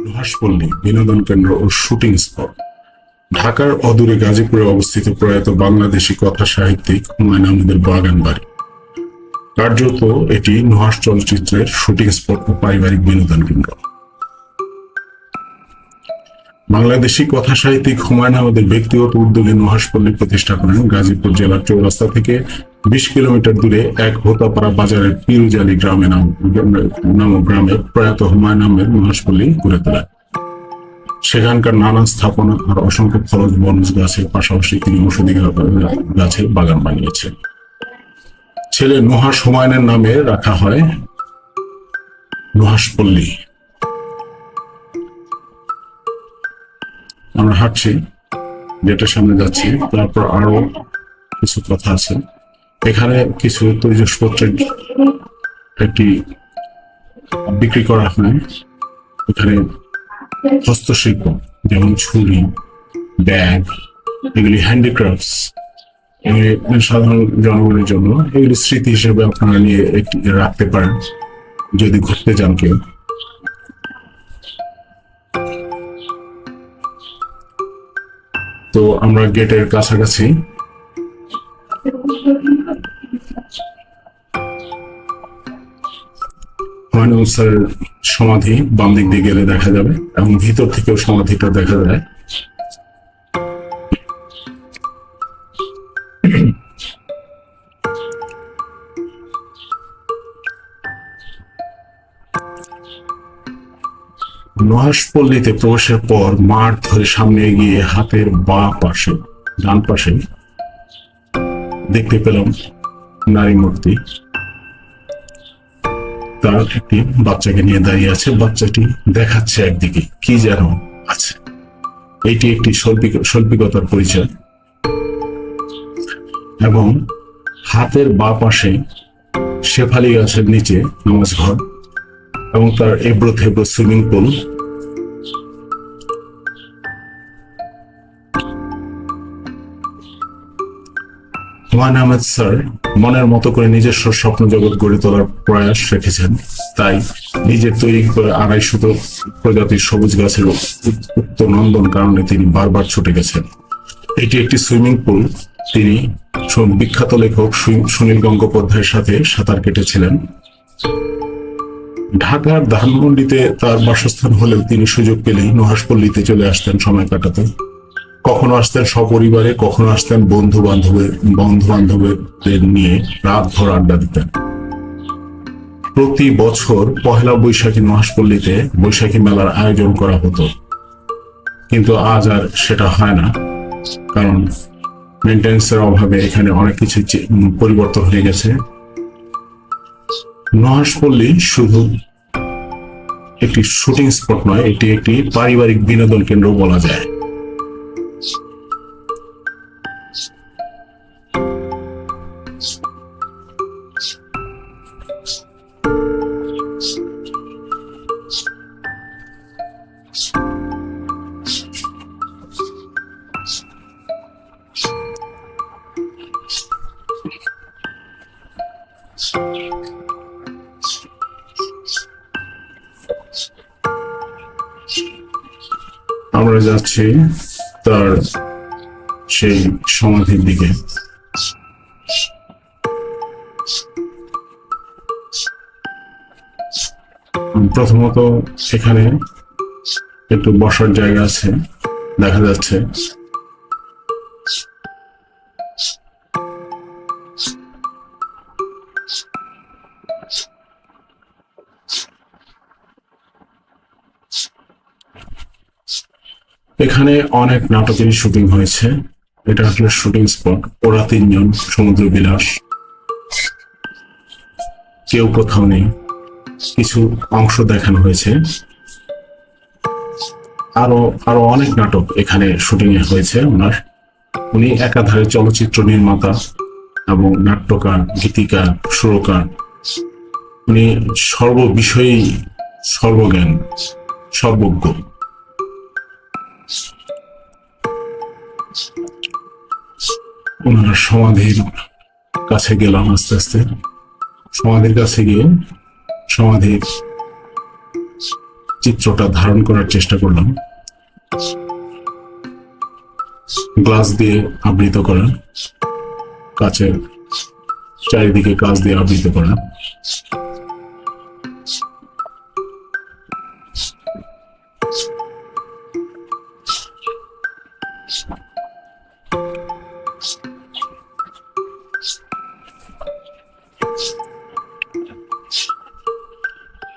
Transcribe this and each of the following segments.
নুহাশপল্লী বিনোদন কেন্দ্র ও shooting spot. ঢাকার অদূরে গাজীপুরে অবস্থিত প্রয়াত বাংলাদেশি কথা সাহিত্যিক হুমায়ুন আহমেদের বাগান বাড়ি। কার্যত এটি নুহাশ চলচ্চিত্রের শুটিং স্পট ও পারিবারিক বিনোদন কেন্দ্র। বাংলাদেশি কথা সাহিত্যিক হুমায়ুন আহমেদের ব্যক্তিগত উদ্যোগে নুহাশপল্লী প্রতিষ্ঠা করেন গাজীপুর জেলার চৌরাস্তা থেকে 20 কিলোমিটার দূরে এক হোতাপাড়া বাজারের পিরুজালি নামক গ্রামে প্রয়াত হুমায়ুন আহমেদ নুহাশপল্লী গড়ে তোলেন। সেখানকার নানা স্থাপনা আর অসংখ্য ফলজ বনজ গাছের পাশাপাশি তিনি ঔষধি গাছের বাগান বানিয়েছেন। ছেলে নুহাশ হুমায়ুনের নামে রাখা হয় নুহাশপল্লী। আমরা হাঁটছি, গেটের সামনে যাচ্ছি, তারপর আরো কিছু কথা আছে। এখানে কিছু তৈজসপত্রের একটি বিক্রি করা হয়। এখানে হস্তশিল্প যেমন ছুরি, ব্যাগ, এগুলি হ্যান্ডিক্রাফটস, এগুলি সাধারণ জনগণের জন্য এগুলি স্মৃতি হিসেবে আপনারা নিয়ে রাখতে পারেন যদি ঘুরতে যান কেউ। তো আমরা গেটের কাছাকাছি। হুমায়ুন স্যারের সমাধি বাম দিক দিয়ে গেলে দেখা যাবে এবং ভিতর থেকেও সমাধিটা দেখা যায়। নুহাশপল্লীতে প্রবেশের পর মাঠ ধরে সামনে এগিয়ে হাতের ডান পাশে দেখতে পেলাম নারী মূর্তি। তার একটি বাচ্চাকে নিয়ে দাঁড়িয়ে আছে। বাচ্চাটি দেখাচ্ছে একদিকে কি যেন আছে। এটি একটি শৈল্পিকতার পরিচয়। এবং হাতের বাঁ পাশে শেফালি গাছের নিচে নামাজ ঘর এবং তার এবড়ো থেবড়ো swimming pool. Humayun Ahmed sir মনের মতো করে নিজস্ব স্বপ্ন জগৎ গড়ে তোলার প্রয়াস রেখেছেন। তাই নিজের তৈরি করে 250 প্রজাতির সবুজ গাছের উক্ত নন্দন কারণে তিনি বারবার ছুটে গেছেন। এটি একটি সুইমিং পুল। তিনি বিখ্যাত লেখক সুনীল গঙ্গোপাধ্যায়ের সাথে সাঁতার কেটেছিলেন। ঢাকার ধানমন্ডিতে তার বাসস্থান হলেও তিনি সুযোগ পেলেই নুহাশপল্লীতে চলে আসতেন সময় কাটাতে। কখনো আসতেন সপরিবারে, কখনো আসতেন বন্ধু বান্ধবদের নিয়ে রাত ভর আড্ডা দিতেন। প্রতি বছর পহেলা বৈশাখী নুহাশপল্লীতে বৈশাখী মেলার আয়োজন করা হতো, কিন্তু আজ আর সেটা হয় না, কারণ মেনটেন্সের অভাবে এখানে অনেক কিছু পরিবর্তন হয়ে গেছে। নুহাশপল্লী শুধু একটি শুটিং স্পট নয়, এটি একটি পারিবারিক বিনোদন কেন্দ্র বলা যায়। আমরা যাচ্ছি তার সেই সমাধির দিকে। প্রথমত এখানে একটু বসার জায়গা আছে, দেখা যাচ্ছে। এখানে অনেক নাটকের শুটিং হয়েছে। এটা আসলে শুটিং স্পট। ওরা 3 জন, সমুদ্র বিলাস, কেউ কোথাও নেই, কিছু অংশ দেখানো হয়েছে। আরো অনেক নাটক এখানে শুটিং এ হয়েছে ওনার। উনি একাধারে চলচ্চিত্র নির্মাতা এবং নাট্যকার, গীতিকার, সুরকার। উনি সর্ববিষয়েই সর্বজ্ঞান, সর্বজ্ঞ। ওনার সমাধির কাছে গেলাম আস্তে আস্তে। সমাধির কাছে গিয়ে সমাধির চিত্রটা ধারণ করার চেষ্টা করলাম। গ্লাস দিয়ে আবৃত করা, কাচের চারিদিকে কাঁচ দিয়ে আবৃত করা।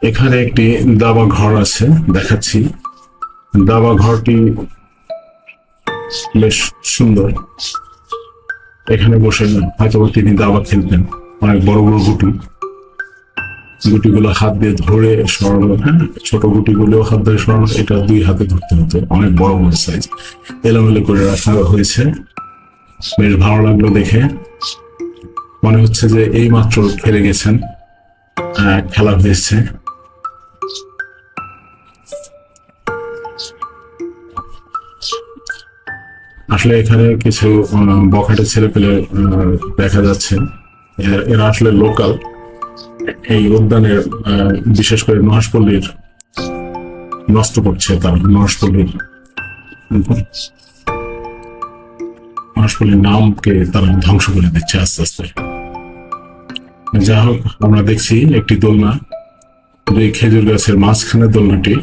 এখানে একটি দাবা ঘর আছে, দেখাচ্ছি। দাবা ঘরটি বেশ সুন্দর। এখানে বসে হয়তো তিনি দাবা খেলতেন। অনেক বড় বড় গুটিগুলো হাত দিয়ে ধরে সরানো, হ্যাঁ, ছোট গুটিগুলো হাত দিয়ে সরানো, এটা 2 হাতে ধরতে হতো। অনেক বড় বড় সাইজ, এলোমেলো করে রাখা হয়েছে। বেশ ভালো লাগলো দেখে। মনে হচ্ছে যে এই মাত্র খেলে গেছেন, খেলা হয়েছে। আসলে এখানে কিছু বখাটে ছেলে পেলে দেখা যাচ্ছে। এরা আসলে লোকাল, এই উদ্যানের বিশেষ করে নুহাশপল্লীর নষ্ট করছে। তারা নুহাশপল্লীর নামকে তারা ধ্বংস করে দিচ্ছে আস্তে আস্তে। যা হোক, আমরা দেখছি একটি দোলনা, এই খেজুর গাছের মাঝখানে দোলনাটি।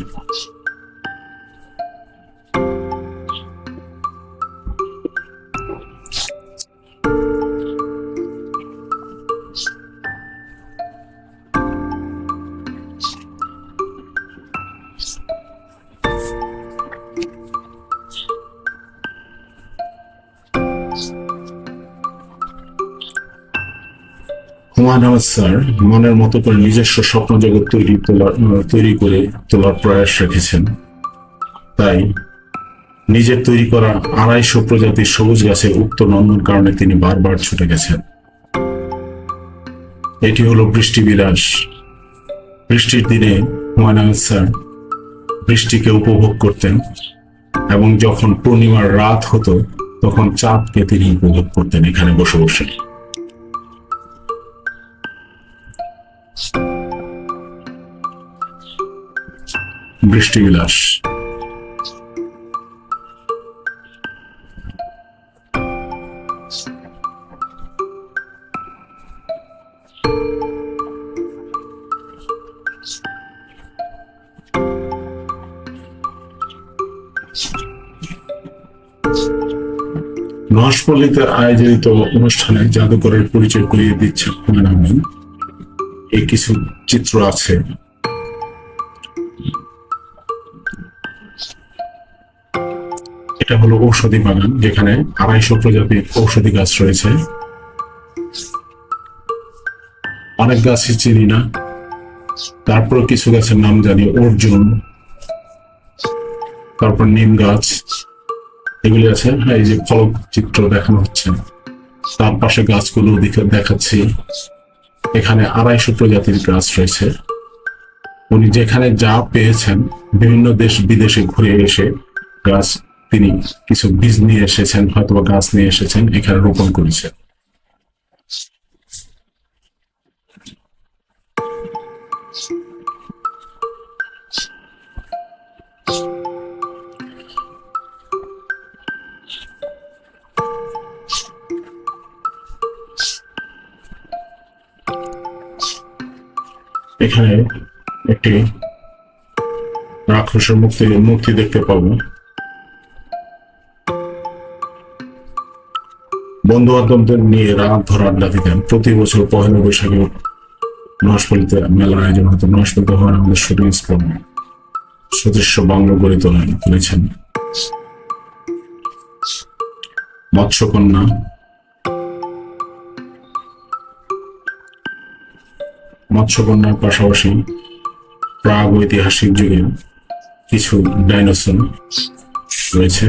হুমায়ুন আহমেদ স্যার মনের মতো করে নিজস্ব স্বপ্ন জগৎ তৈরি করে তোলার প্রয়াস রেখেছেন। তাই নিজের তৈরি করা 250 প্রজাতির সবুজ গাছের উক্ত নন্দন কারণে তিনি বারবার ছুটে গেছেন। এটি হলো বৃষ্টি বিলাস। বৃষ্টির দিনে হুমায়ুন আহমেদ স্যার বৃষ্টিকে উপভোগ করতেন, এবং যখন পূর্ণিমার রাত হতো তখন চাঁদকে তিনি উপভোগ করতেন এখানে বসে বসে। বৃষ্টি বিলাস। নুহাশপল্লীতে আয়োজিত অনুষ্ঠানে জাদুকরের পরিচয় করিয়ে দিচ্ছে হুমায়ুন আহমেদ। এই কিছু চিত্র আছে। এটা হলো ঔষধি বাগান, যেখানে 250 প্রজাতির ঔষধি গাছ রয়েছে। অনেক গাছই চিনি না, তারপর কিছু গাছের নাম জানি। অর্জুন, তারপর নিম গাছ, এগুলি আছে। এই যে ফলক চিত্র দেখানো হচ্ছে, তার পাশে গাছগুলো দেখাচ্ছি। এখানে 250 প্রজাতির গাছ রয়েছে। উনি যেখানে যা পেয়েছেন, বিভিন্ন দেশ বিদেশে ঘুরে এসে গাছ, তিনি কিছু বীজ নিয়ে এসেছেন, হয়তো গাছ নিয়ে এসেছেন, এখানে রোপণ করেছেন। এখানে একটি রাক্ষসের মূর্তি দেখতে পাবো। বন্ধু বান্ধবদের নিয়ে রাত ধরে আড্ডা দিতেন। প্রতি বছর 1 বৈশাখে নুহাশপল্লীতে মেলার আয়োজন হতো। নুহাশপল্লীতে হওয়ার আমাদের শুটিং স্পট, সদৃশ্য বাংলো গড়ে তুলেছেন। মৎস্যকন্যা, মৎস্যকন্যার পাশাপাশি প্রাগ ঐতিহাসিক যুগের কিছু ডাইনোসর রয়েছে।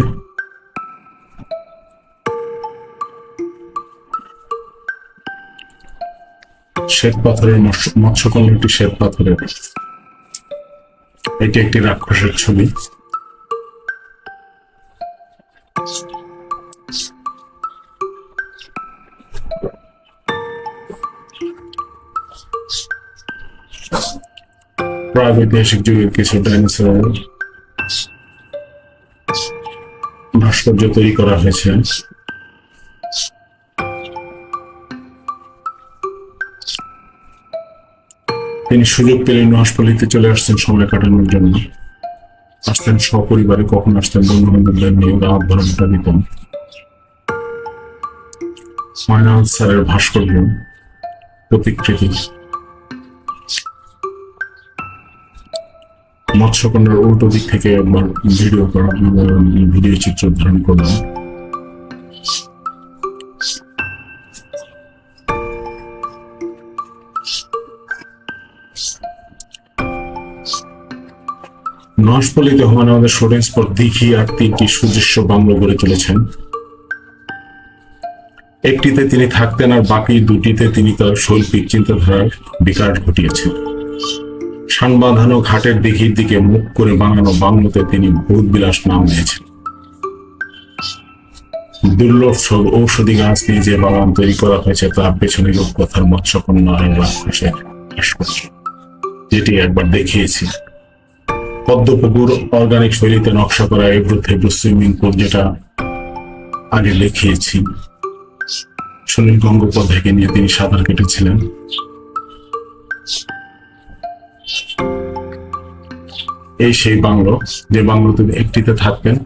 শ্বেত পাথরের মৎস্যকন্যাটি শ্বেত পাথরের। এটি একটি রাক্ষসের ছবি। প্রাগৈতিহাসিক যুগের কিছু ডাইনোসর ভাস্কর্য তৈরি করা হয়েছে। তিনি সুযোগ পেলে নুহাশপল্লীতে চলে আসছেন সময় কাটানোর জন্য। আসতেন সপরিবারে, কখন আসতেন বন্ধু বান্ধবদের নিয়ে, রাত ভরটা দিতেন। ময়নাল স্যারের ভাস্কর্য প্রতিকৃতি মৎস্যকন্যার উল্টো দিক থেকে একবার ভিডিও চিত্র ধারণ করলাম। নুহাশপল্লীতে হুমায়ুন আহমেদের শুটিং স্পট দিঘি আর 3টি সুদৃশ্য বাংলো গড়ে তুলেছেন। একটিতে তিনি থাকতেন আর বাকি 2টিতে তিনি তার শৈল্পিক চিন্তাধারার বিকাশ ঘটিয়েছেন। শান বাঁধানো ঘাটের দিঘির দিকে মুখ করে বানানো বাংলোতে তিনি ভূতবিলাস নাম দিয়েছেন। দুর্লভ সব ঔষধি গাছ নিয়ে যে বাগান তৈরি করা হয়েছে তার পেছনে রূপকথার মৎস্যকন্যা আর রাক্ষসের ভাস্কর্য, যেটি একবার দেখিয়েছি। পদ্মপুকুর অর্গানিক শৈলীতে নকশা করা এবড়ো থেবড়ো সুইমিং পুল, যেটা আগে দেখিয়েছি। সুনীল গঙ্গোপাধ্যায়কে নিয়ে তিনি সাঁতার কেটেছিলেন। এই সেই বাংলো, যে বাংলোতে একটিতে থাকবেন।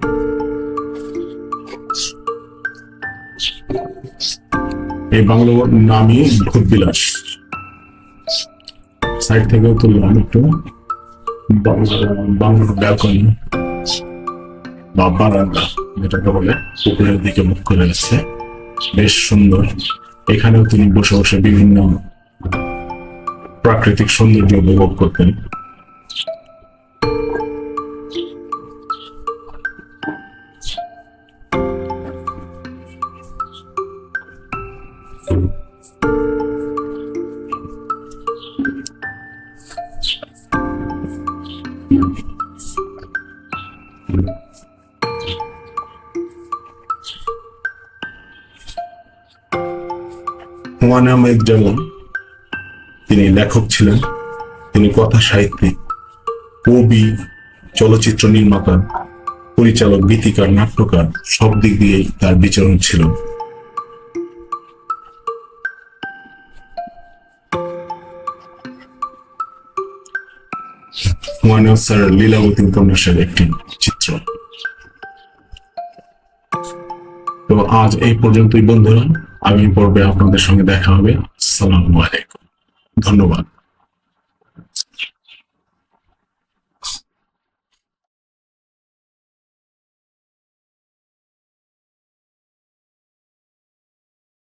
এই বাংলোর নামই ভূতবিলাস। সাইড থেকেও তুললাম একটু বাংলোর ব্যালকনি বা বারান্দা, যেটাকে বলে, পুকুরের দিকে মুখ করে আছে, বেশ সুন্দর। এখানেও তিনি বসে বসে বিভিন্ন প্রাকৃতিক সৌন্দর্য উপভোগ করতেন। হুমায়ুন আহমেদ যেমন তিনি লেখক ছিলেন, তিনি কথা সাহিত্যিক, কবি, চলচ্চিত্র নির্মাতা, পরিচালক, গীতিকার, নাট্যকার, সব দিক দিয়েই তার বিচরণ ছিল। হুমায়ুন আহমেদ স্যারের লীলাবতী উপন্যাসের একটি চিত্র। তো আজ এই পর্যন্তই বন্ধুরা, আগামী পর্বে আপনাদের সঙ্গে দেখা হবে। আসসালামু আলাইকুম, ধন্যবাদ।